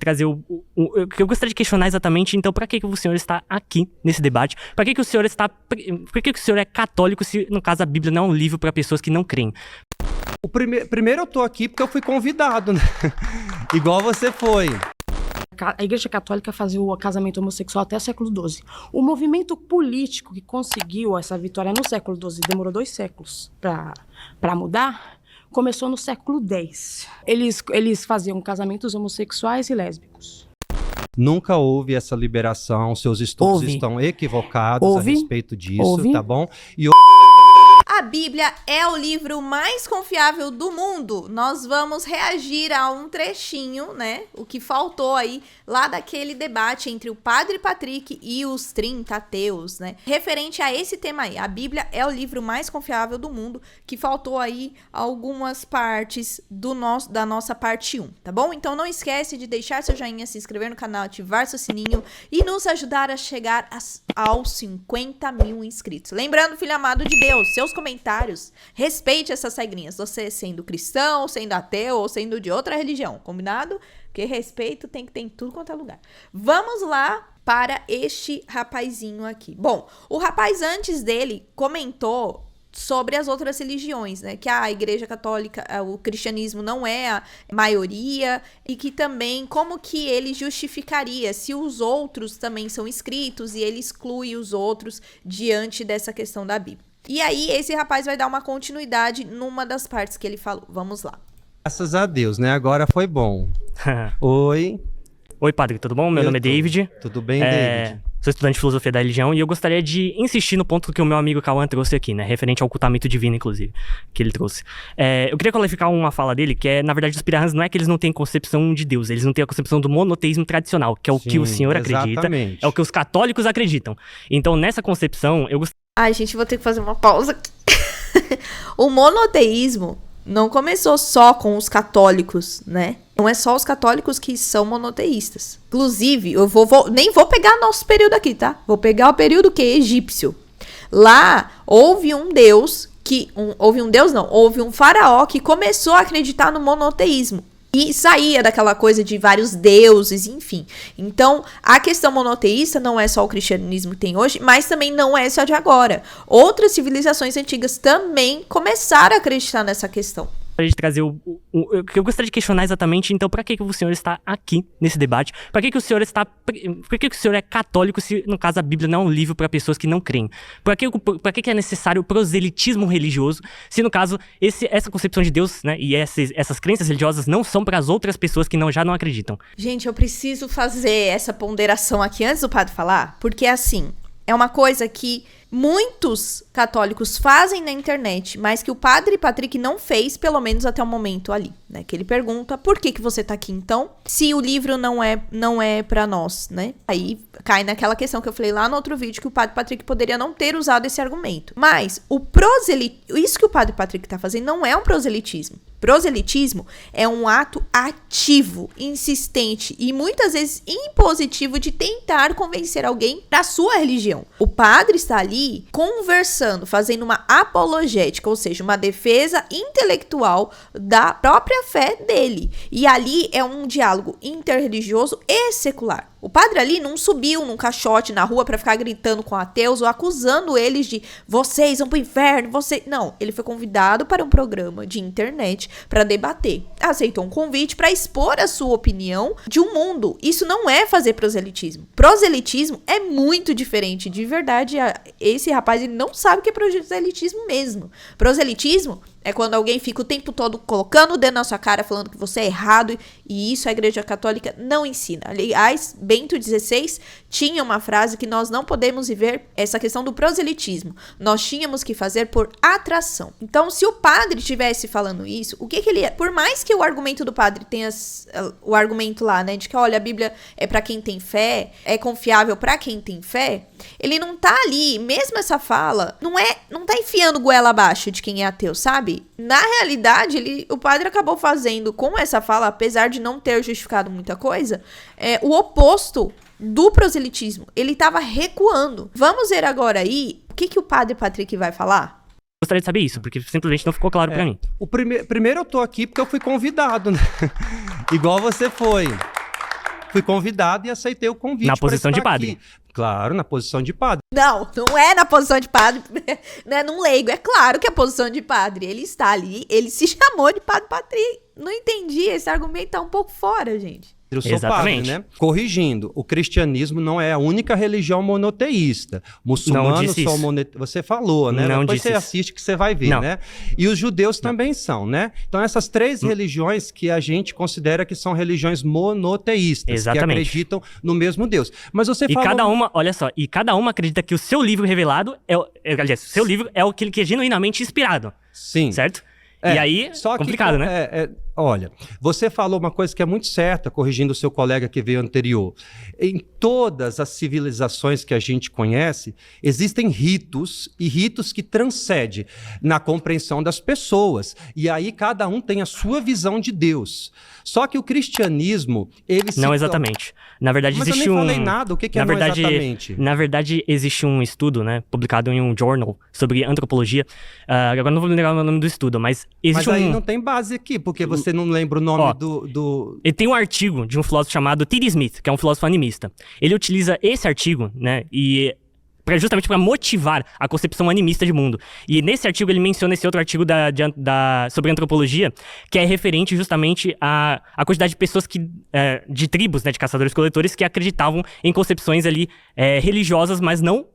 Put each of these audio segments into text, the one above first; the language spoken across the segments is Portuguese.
trazer eu gostaria de questionar exatamente, então, para que o senhor está aqui nesse debate? Por que o senhor é católico se, no caso, a Bíblia não é um livro para pessoas que não creem? Primeiro eu tô aqui porque eu fui convidado, né? Igual você foi. A Igreja Católica fazia o casamento homossexual até o século XII. O movimento político que conseguiu essa vitória no século XII, demorou 2 séculos para mudar, começou no século X. Eles faziam casamentos homossexuais e lésbicos. Nunca houve essa liberação, seus estudos estão equivocados a respeito disso, tá bom? A Bíblia é o livro mais confiável do mundo. Nós vamos reagir a um trechinho, né? O que faltou aí lá daquele debate entre o Padre Patrick e os 30 ateus, né? Referente a esse tema aí, a Bíblia é o livro mais confiável do mundo, que faltou aí algumas partes da nossa parte 1, tá bom? Então não esquece de deixar seu joinha, se inscrever no canal, ativar seu sininho e nos ajudar a chegar aos 50 mil inscritos. Lembrando, filho amado de Deus, seus comentários, respeite essas regrinhas, você sendo cristão, sendo ateu ou sendo de outra religião, combinado? Porque respeito tem que ter em tudo quanto é lugar. Vamos lá para este rapazinho aqui. Bom, o rapaz antes dele comentou sobre as outras religiões, né? Que a Igreja Católica, o cristianismo não é a maioria e que também como que ele justificaria se os outros também são escritos e ele exclui os outros diante dessa questão da Bíblia. E aí esse rapaz vai dar uma continuidade numa das partes que ele falou. Vamos lá. Graças a Deus, né? Agora foi bom. Oi. Oi, padre, tudo bom? Meu nome é David. Tudo bem, David? Sou estudante de filosofia da religião e eu gostaria de insistir no ponto que o meu amigo Cauã trouxe aqui, né? Referente ao ocultamento divino, inclusive, que ele trouxe. Eu queria qualificar uma fala dele, que é, na verdade, os pirahãs não é que eles não têm concepção de Deus, eles não têm a concepção do monoteísmo tradicional, que é o que o senhor acredita, é o que os católicos acreditam. Então, nessa concepção, eu gostaria... Ai, gente, vou ter que fazer uma pausa aqui. O monoteísmo não começou só com os católicos, né? Não é só os católicos que são monoteístas. Inclusive, eu nem vou pegar nosso período aqui, tá? Vou pegar o período que é egípcio. Lá houve um deus houve um faraó que começou a acreditar no monoteísmo. E saía daquela coisa de vários deuses, enfim. Então, a questão monoteísta não é só o cristianismo que tem hoje, mas também não é só de agora. Outras civilizações antigas também começaram a acreditar nessa questão. De trazer eu gostaria de questionar exatamente, então, para que o senhor está aqui nesse debate? Por que o senhor é católico se, no caso, a Bíblia não é um livro para pessoas que não creem? Por que é necessário proselitismo religioso se, no caso, essa concepção de Deus, né, e essas crenças religiosas não são para as outras pessoas que já não acreditam? Gente, eu preciso fazer essa ponderação aqui antes do padre falar, porque, assim, é uma coisa que muitos católicos fazem na internet, mas que o Padre Patrick não fez, pelo menos até o momento ali, né? Que ele pergunta, por que você tá aqui então, se o livro não é pra nós, né? Aí cai naquela questão que eu falei lá no outro vídeo, que o Padre Patrick poderia não ter usado esse argumento. Mas isso que o Padre Patrick tá fazendo não é um proselitismo. Proselitismo é um ato ativo, insistente e muitas vezes impositivo de tentar convencer alguém da sua religião. O padre está ali conversando, fazendo uma apologética, ou seja, uma defesa intelectual da própria fé dele. E ali é um diálogo interreligioso e secular. O padre ali não subiu num caixote na rua para ficar gritando com ateus ou acusando eles de vocês vão pro inferno, Não, ele foi convidado para um programa de internet para debater. Aceitou um convite para expor a sua opinião de um mundo. Isso não é fazer proselitismo. Proselitismo é muito diferente. De verdade, esse rapaz ele não sabe o que é proselitismo mesmo. Proselitismo é quando alguém fica o tempo todo colocando o dedo na sua cara, falando que você é errado, e isso a Igreja Católica não ensina. Aliás, Bento XVI tinha uma frase que nós não podemos viver essa questão do proselitismo. Nós tínhamos que fazer por atração. Então, se o padre estivesse falando isso, o que ele é? Por mais que o argumento do padre tenha o argumento lá, né, de que, olha, a Bíblia é pra quem tem fé, é confiável pra quem tem fé, ele não tá ali, mesmo essa fala, não tá enfiando goela abaixo de quem é ateu, sabe? Na realidade, o padre acabou fazendo com essa fala, apesar de não ter justificado muita coisa, o oposto do proselitismo. Ele estava recuando. Vamos ver agora aí o que o padre Patrick vai falar? Gostaria de saber isso, porque simplesmente não ficou claro pra mim. Primeiro eu tô aqui porque eu fui convidado, né? Igual você foi. Fui convidado e aceitei o convite. Na posição de padre. Claro, na posição de padre. Não, não é na posição de padre, não é num leigo. É claro que é a posição de padre. Ele está ali, ele se chamou de padre Patrick. Não entendi, esse argumento tá um pouco fora, gente. Eu sou padre, né? Corrigindo, o cristianismo não é a única religião monoteísta. Muçulmanos são monoteístas. Você falou, né? Não Depois você assiste que você vai ver, né? E os judeus também são, né? Então essas três religiões que a gente considera que são religiões monoteístas, que acreditam no mesmo Deus. Mas você falou... E cada uma, olha só, e cada uma acredita que o seu livro revelado aliás, o seu livro é aquele que é genuinamente inspirado. Sim. Certo? E aí, só complicado, né? Olha, você falou uma coisa que é muito certa, corrigindo o seu colega que veio anterior. Em todas as civilizações que a gente conhece, existem ritos, e ritos que transcendem na compreensão das pessoas. E aí cada um tem a sua visão de Deus. Só que o cristianismo, ele Não exatamente. Na verdade, Mas existe eu nem falei nada, o que é não exatamente? Na verdade, existe um estudo, né, publicado em um journal sobre antropologia. Agora não vou lembrar o nome do estudo, mas existe Mas aí não tem base aqui, porque você não lembra o nome do... Ele tem um artigo de um filósofo chamado T.D. Smith, que é um filósofo animista. Ele utiliza esse artigo, né, justamente para motivar a concepção animista de mundo. E nesse artigo ele menciona esse outro artigo sobre antropologia, que é referente justamente à quantidade de pessoas de tribos, né, de caçadores-coletores, que acreditavam em concepções ali religiosas, mas não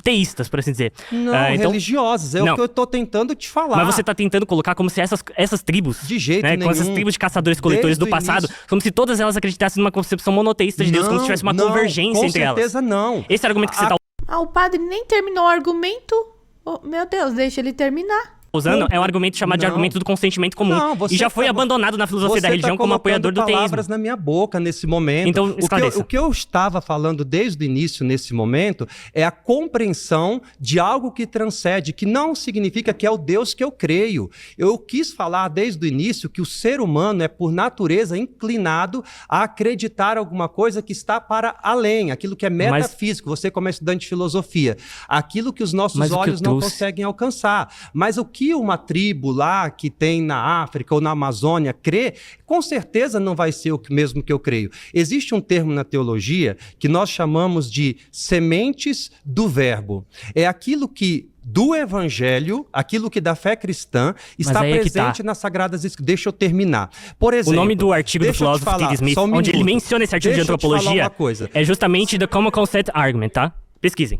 teístas, por assim dizer. Não, religiosas, o que eu tô tentando te falar. Mas você tá tentando colocar como se essas tribos, de jeito nenhum, como essas tribos de caçadores-coletores do passado, como se todas elas acreditassem numa concepção monoteísta de Deus, como se tivesse uma convergência entre elas. Com certeza não. Esse argumento que você tá o padre nem terminou o argumento. Oh, meu Deus, deixa ele terminar. usando é um argumento chamado de argumento do consentimento comum. E já foi abandonado na filosofia da religião como apoiador do teísmo. Palavras na minha boca nesse momento. Então, o que eu estava falando desde o início nesse momento é a compreensão de algo que transcende, que não significa que é o Deus que eu creio. Eu quis falar desde o início que o ser humano é por natureza inclinado a acreditar alguma coisa que está para além, aquilo que é metafísico. Você como estudante de filosofia, aquilo que os nossos olhos não conseguem alcançar. Mas o que uma tribo lá que tem na África ou na Amazônia crê, com certeza não vai ser o mesmo que eu creio. Existe um termo na teologia que nós chamamos de sementes do verbo. É aquilo que do evangelho, aquilo que da fé cristã está presente nas Sagradas Escrituras. Deixa eu terminar. Por exemplo, o nome do artigo do filósofo T.D. Smith, onde ele menciona esse artigo de antropologia, é justamente The Common Consent Argument, tá? Pesquisem.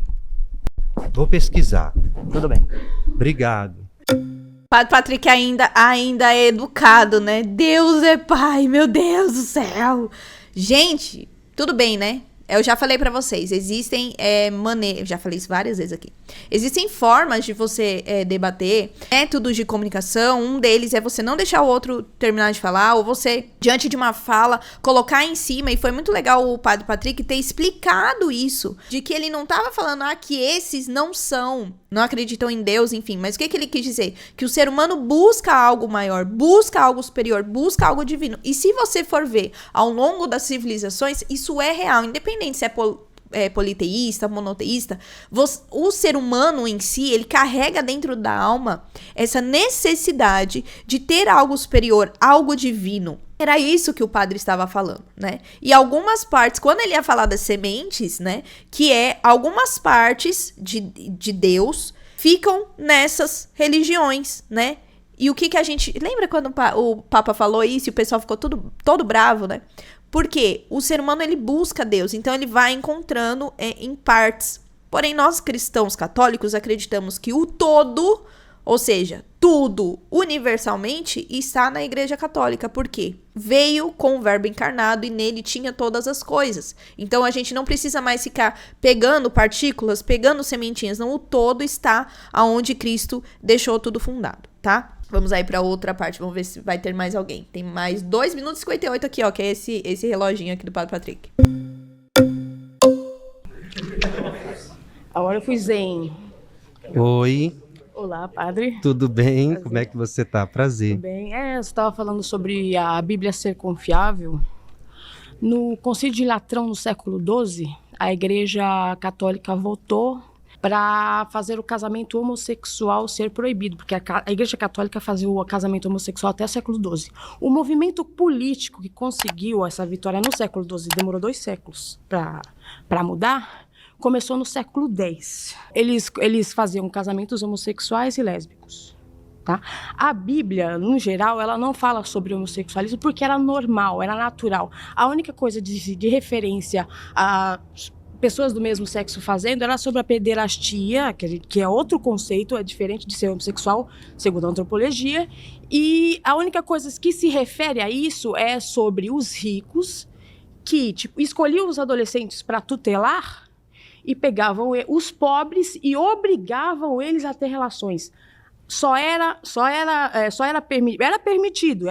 Vou pesquisar. Tudo bem. Obrigado. Padre Patrick ainda é educado, né? Deus é pai, meu Deus do céu. Gente, tudo bem, né? Eu já falei pra vocês, existem maneiras, já falei isso várias vezes aqui. Existem formas de você debater, métodos de comunicação. Um deles é você não deixar o outro terminar de falar, ou você, diante de uma fala, colocar em cima. E foi muito legal o Padre Patrick ter explicado isso, de que ele não tava falando que esses não acreditam em Deus, enfim. Mas o que ele quis dizer? Que o ser humano busca algo maior, busca algo superior, busca algo divino. E se você for ver ao longo das civilizações, isso é real, independente se é politeísta, monoteísta, o ser humano em si, ele carrega dentro da alma essa necessidade de ter algo superior, algo divino. Era isso que o padre estava falando, né? E algumas partes, quando ele ia falar das sementes, né? Que algumas partes de Deus ficam nessas religiões, né? E o que a gente... Lembra quando o Papa falou isso e o pessoal ficou todo bravo, né? Porque o ser humano, ele busca Deus, então ele vai encontrando em partes. Porém, nós cristãos católicos acreditamos que o todo, ou seja, tudo, universalmente, está na Igreja Católica. Por quê? Veio com o Verbo encarnado e nele tinha todas as coisas. Então, a gente não precisa mais ficar pegando partículas, pegando sementinhas. Não, o todo está aonde Cristo deixou tudo fundado, tá? Vamos aí pra outra parte, vamos ver se vai ter mais alguém. Tem mais 2 minutos e 58 aqui, ó, que é esse reloginho aqui do Padre Patrick. Agora eu fui zen. Oi. Olá, padre. Tudo bem? Prazer. Como é que você tá? Prazer. Tudo bem. Você estava falando sobre a Bíblia ser confiável. No Concílio de Latrão, no século XII, a Igreja Católica votou para fazer o casamento homossexual ser proibido, porque a Igreja Católica fazia o casamento homossexual até o século XII. O movimento político que conseguiu essa vitória no século XII, demorou 2 séculos para mudar, começou no século X. Eles faziam casamentos homossexuais e lésbicos. Tá? A Bíblia, no geral, ela não fala sobre homossexualismo porque era normal, era natural. A única coisa de referência a pessoas do mesmo sexo fazendo era sobre a pederastia, que é outro conceito, é diferente de ser homossexual, segundo a antropologia. E a única coisa que se refere a isso é sobre os ricos que escolhiam os adolescentes para tutelar e pegavam os pobres e obrigavam eles a ter relações. Era permitido,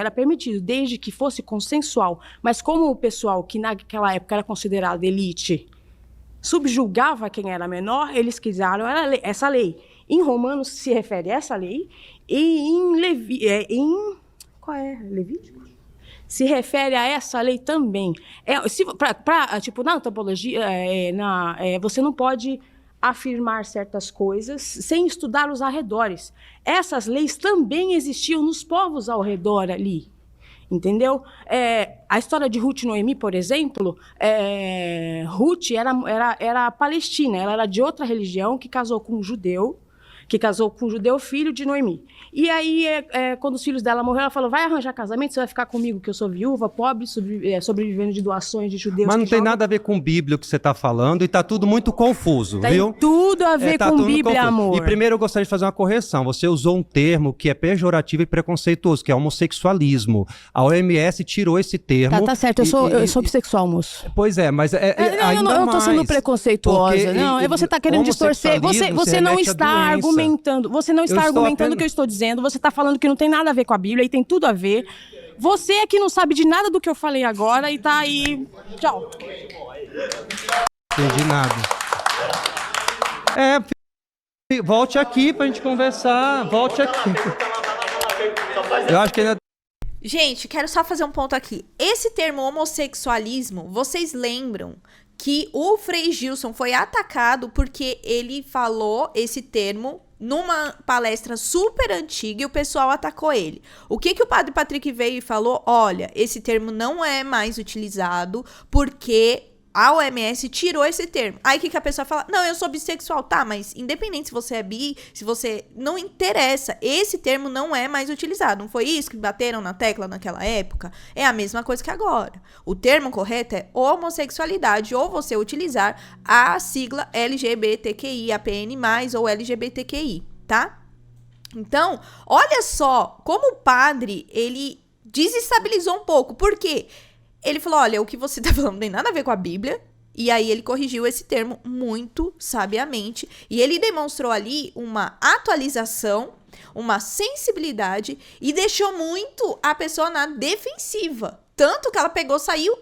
desde que fosse consensual. Mas como o pessoal que naquela época era considerado elite subjugava quem era menor, eles quiseram essa lei. Em Romanos se refere a essa lei, e qual é? Levítico? Se refere a essa lei também. Na antropologia, você não pode afirmar certas coisas sem estudar os arredores. Essas leis também existiam nos povos ao redor ali, entendeu? A história de Ruth e Noemi, por exemplo, Ruth era palestina, ela era de outra religião, que casou com um judeu, filho de Noemi. E aí, quando os filhos dela morreram, ela falou, vai arranjar casamento, você vai ficar comigo, que eu sou viúva, pobre, sobrevivendo de doações de judeus. Mas não tem nada a ver com Bíblia o que você está falando, e está tudo muito confuso, viu? Tem tudo a ver com Bíblia, amor. E primeiro eu gostaria de fazer uma correção. Você usou um termo que é pejorativo e preconceituoso, que é homossexualismo. A OMS tirou esse termo. Tá certo, eu sou bissexual, moço. Pois é, mas ainda eu não tô sendo preconceituosa. Porque Não, você está querendo distorcer. Você não está argumentando. Você não está argumentando o que eu estou dizendo. Você está falando que não tem nada a ver com a Bíblia e tem tudo a ver. Você é que não sabe de nada do que eu falei agora e tá aí. Tchau. Entendi nada. Volte aqui pra gente conversar. Volte aqui. Eu acho que ainda. Gente, quero só fazer um ponto aqui. Esse termo homossexualismo, vocês lembram que o Frei Gilson foi atacado porque ele falou esse termo numa palestra super antiga e o pessoal atacou ele. O que o Padre Patrick veio e falou? Olha, esse termo não é mais utilizado porque a OMS tirou esse termo. Aí o que a pessoa fala? Não, eu sou bissexual. Tá, mas independente se você é bi, se você... Não interessa. Esse termo não é mais utilizado. Não foi isso que bateram na tecla naquela época? É a mesma coisa que agora. O termo correto é homossexualidade, ou você utilizar a sigla LGBTQI, APN+, ou LGBTQI, tá? Então, olha só como o padre, ele desestabilizou um pouco. Por quê? Ele falou, olha, o que você tá falando não tem nada a ver com a Bíblia. E aí ele corrigiu esse termo muito sabiamente. E ele demonstrou ali uma atualização, uma sensibilidade e deixou muito a pessoa na defensiva. Tanto que ela pegou, saiu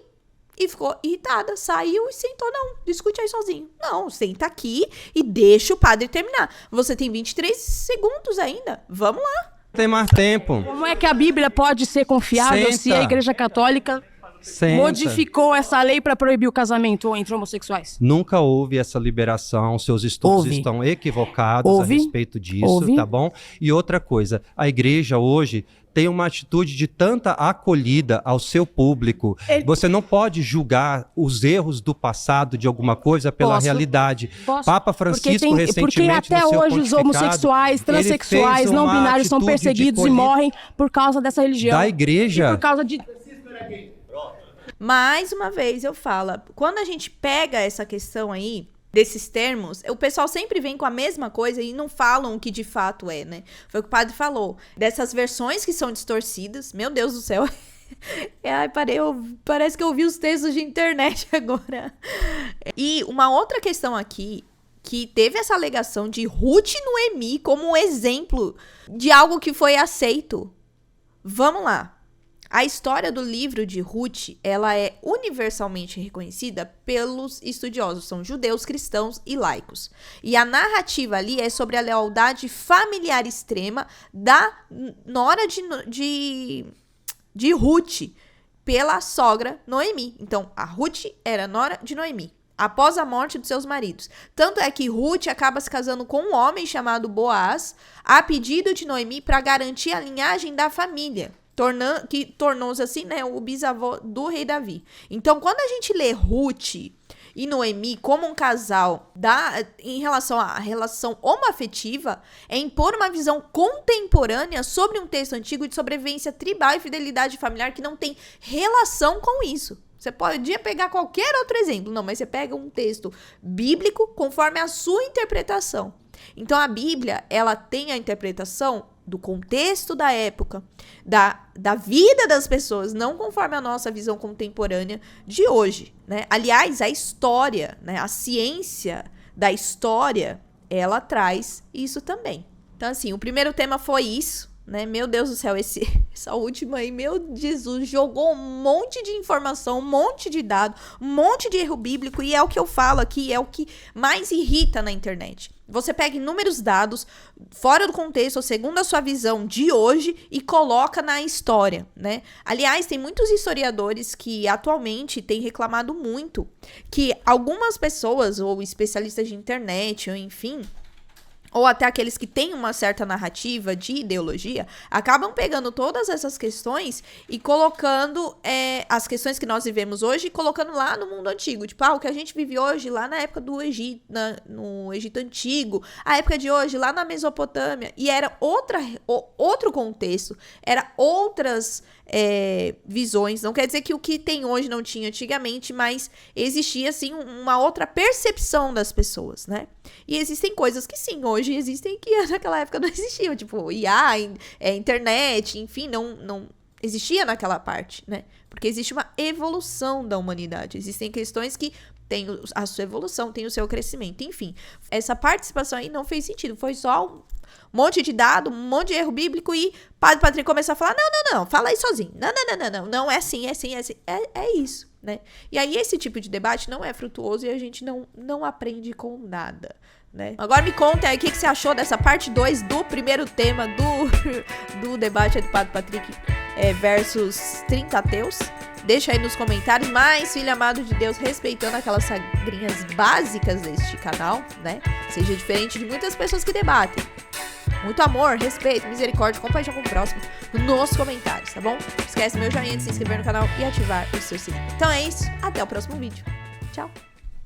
e ficou irritada. Saiu e sentou, não, discute aí sozinho. Não, senta aqui e deixa o padre terminar. Você tem 23 segundos ainda. Vamos lá. Tem mais tempo. Como é que a Bíblia pode ser confiável se a Igreja Católica modificou essa lei para proibir o casamento entre homossexuais? Nunca houve essa liberação, seus estudos estão equivocados a respeito disso, tá bom? E outra coisa, a igreja hoje tem uma atitude de tanta acolhida ao seu público. Você não pode julgar os erros do passado de alguma coisa pela realidade. Papa Francisco recentemente, porque até hoje os homossexuais, transexuais, não binários são perseguidos e morrem por causa dessa religião. Da igreja. E por causa de... Mais uma vez eu falo, quando a gente pega essa questão aí, desses termos, o pessoal sempre vem com a mesma coisa e não falam o que de fato é, né? Foi o que o padre falou, dessas versões que são distorcidas, meu Deus do céu. Parece que eu ouvi os textos de internet agora. E uma outra questão aqui, que teve essa alegação de Ruth e Noemi como um exemplo de algo que foi aceito. Vamos lá. A história do livro de Ruth, ela é universalmente reconhecida pelos estudiosos, são judeus, cristãos e laicos. E a narrativa ali é sobre a lealdade familiar extrema da nora de Ruth pela sogra Noemi. Então, a Ruth era nora de Noemi. após a morte dos seus maridos. Tanto é que Ruth acaba se casando com um homem chamado Boaz, a pedido de Noemi, para garantir a linhagem da família, que tornou-se assim, né, o bisavô do rei Davi. Então, quando a gente lê Ruth e Noemi como um casal em relação à relação homoafetiva, é impor uma visão contemporânea sobre um texto antigo de sobrevivência tribal e fidelidade familiar que não tem relação com isso. Você podia pegar qualquer outro exemplo, não, mas você pega um texto bíblico conforme a sua interpretação. Então, a Bíblia, ela tem a interpretação do contexto da época, da vida das pessoas, não conforme a nossa visão contemporânea de hoje, né? Aliás, a história, né? A ciência da história, ela traz isso também. Então, assim, o primeiro tema foi isso, né? Meu Deus do céu, essa última aí, meu Jesus, jogou um monte de informação, um monte de dado, um monte de erro bíblico, e é o que eu falo aqui, é o que mais irrita na internet. Você pega inúmeros dados fora do contexto, ou segundo a sua visão de hoje, e coloca na história, né? Aliás, tem muitos historiadores que atualmente têm reclamado muito que algumas pessoas, ou especialistas de internet, ou enfim, ou até aqueles que têm uma certa narrativa de ideologia, acabam pegando todas essas questões e colocando as questões que nós vivemos hoje, colocando lá no mundo antigo. Tipo, o que a gente vive hoje lá na época do Egito, no Egito Antigo, a época de hoje lá na Mesopotâmia. E era outro contexto, era outras visões. Não quer dizer que o que tem hoje não tinha antigamente, mas existia, assim, uma outra percepção das pessoas, né? E existem coisas que sim, hoje existem que naquela época não existiam, tipo IA, internet, enfim, não existia naquela parte, né? Porque existe uma evolução da humanidade, existem questões que têm a sua evolução, têm o seu crescimento, enfim. Essa participação aí não fez sentido, foi só um monte de dado, um monte de erro bíblico e Padre Patrick começou a falar, não, fala aí sozinho, não, é assim, é isso, né? E aí esse tipo de debate não é frutuoso e a gente não aprende com nada, né? Agora me conta aí o que você achou dessa parte 2 do primeiro tema do debate do Padre Patrick versus 30 ateus. Deixa aí nos comentários, mas, filho amado de Deus, respeitando aquelas sagrinhas básicas deste canal, né? Seja diferente de muitas pessoas que debatem. Muito amor, respeito, misericórdia, compaixão com o próximo nos comentários, tá bom? Não esquece meu joinha de se inscrever no canal e ativar o seu sininho. Então é isso, até o próximo vídeo. Tchau!